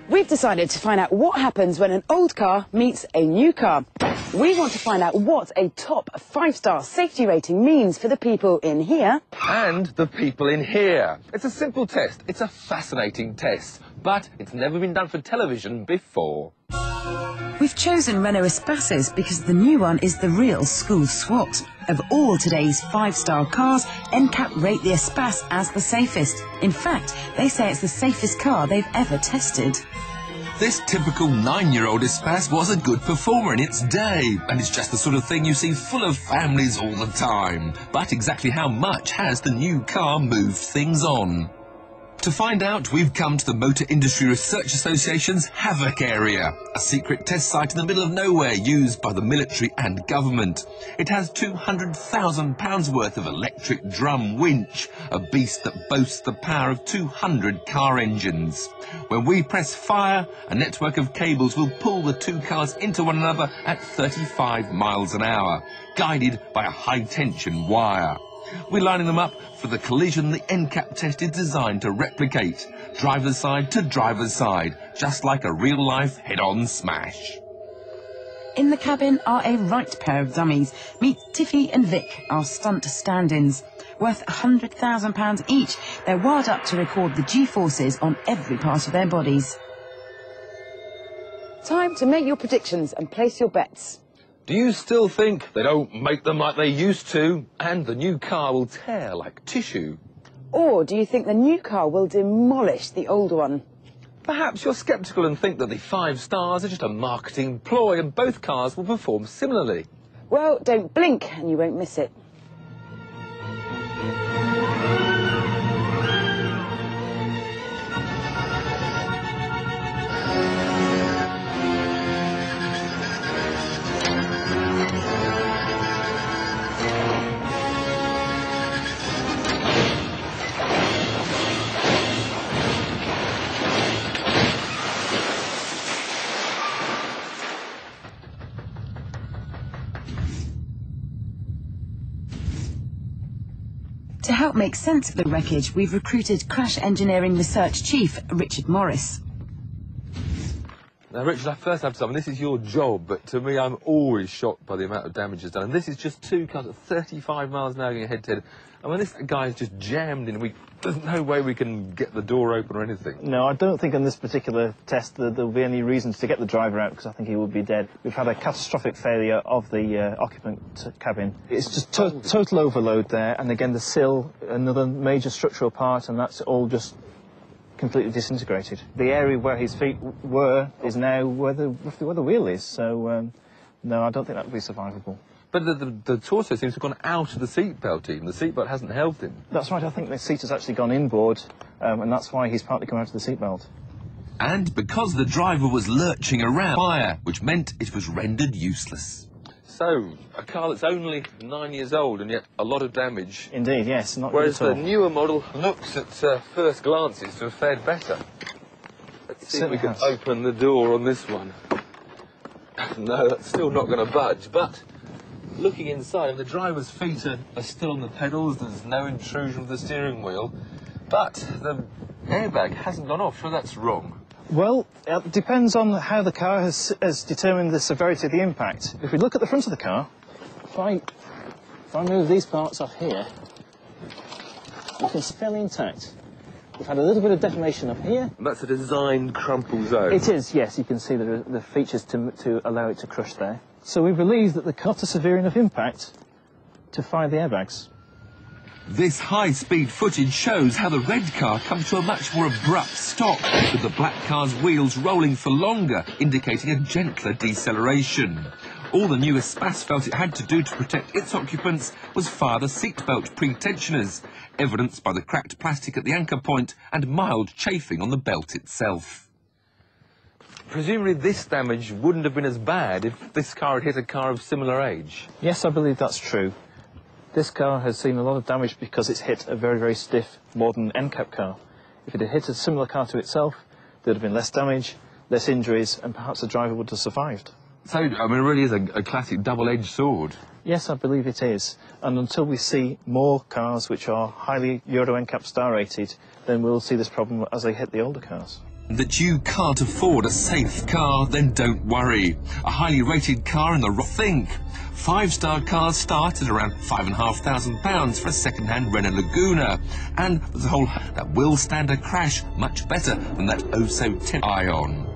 We've decided to find out what happens when an old car meets a new car. We want to find out what a top 5-star safety rating means for the people in here. And the people in here. It's a simple test. It's a fascinating test. But it's never been done for television before. We've chosen Renault Espaces because the new one is the real school swat. Of all today's 5-star cars, NCAP rate the Espace as the safest. In fact, they say it's the safest car they've ever tested. This typical 9-year-old Espace was a good performer in its day, and it's just the sort of thing you see full of families all the time. But exactly how much has the new car moved things on? To find out, we've come to the Motor Industry Research Association's Havoc area, a secret test site in the middle of nowhere used by the military and government. It has £200,000 worth of electric drum winch, a beast that boasts the power of 200 car engines. When we press fire, a network of cables will pull the two cars into one another at 35 miles an hour, guided by a high-tension wire. We're lining them up for the collision the NCAP test is designed to replicate, driver's side to driver's side, just like a real-life head-on smash. In the cabin are a right pair of dummies. Meet Tiffy and Vic, our stunt stand-ins. Worth £100,000 each, they're wired up to record the G-forces on every part of their bodies. Time to make your predictions and place your bets. Do you still think they don't make them like they used to, and the new car will tear like tissue? Or do you think the new car will demolish the old one? Perhaps you're sceptical and think that the 5 stars are just a marketing ploy and both cars will perform similarly. Well, don't blink and you won't miss it. To help make sense of the wreckage, we've recruited Crash Engineering Research Chief Richard Morris. Now, Richard, I first have to say, this is your job, but to me, I'm always shocked by the amount of damage that's done. And this is just 2 cars at 35 miles an hour going head-to-head. I mean, this guy's just jammed in. There's no way we can get the door open or anything. No, I don't think on this particular test there'll be any reasons to get the driver out, because I think he would be dead. We've had a catastrophic failure of the occupant cabin. It's just total overload there, and again the sill, another major structural part, and that's all just completely disintegrated. The area where his feet were is now roughly where the wheel is, so no, I don't think that would be survivable. But the torso seems to have gone out of the seatbelt even. The seatbelt hasn't helped him. That's right, I think the seat has actually gone inboard, and that's why he's partly come out of the seatbelt. And because the driver was lurching around fire, which meant it was rendered useless. So, a car that's only 9 years old and yet a lot of damage. Indeed, yes, not whereas good at all. the newer model looks at first glances to have fared better. Let's see if we can open the door on this one. No, that's still not going to budge, but looking inside, the driver's feet are still on the pedals, there's no intrusion of the steering wheel, but the airbag hasn't gone off, so that's wrong. Well, it depends on how the car has determined the severity of the impact. If we look at the front of the car, if I move these parts off here, you can see fairly intact. We've had a little bit of deformation up here. And that's a designed crumple zone. It is, yes. You can see the features to allow it to crush there. So we believe that the car has a severe enough impact to fire the airbags. This high-speed footage shows how the red car comes to a much more abrupt stop, with the black car's wheels rolling for longer, indicating a gentler deceleration. All the new Espace felt it had to do to protect its occupants was fire the seatbelt pre-tensioners, evidenced by the cracked plastic at the anchor point and mild chafing on the belt itself. Presumably this damage wouldn't have been as bad if this car had hit a car of similar age. Yes, I believe that's true. This car has seen a lot of damage because it's hit a very, very stiff, modern NCAP car. If it had hit a similar car to itself, there'd have been less damage, less injuries, and perhaps the driver would have survived. So, I mean, it really is a classic double-edged sword. Yes, I believe it is. And until we see more cars which are highly Euro NCAP star rated, then we'll see this problem as they hit the older cars. that you can't afford a safe car, then don't worry. A highly rated car in the think. 5-star cars start at around £5,500 for a second-hand Renault Laguna, and there's a whole that will stand a crash much better than that oh-so-tip Ion.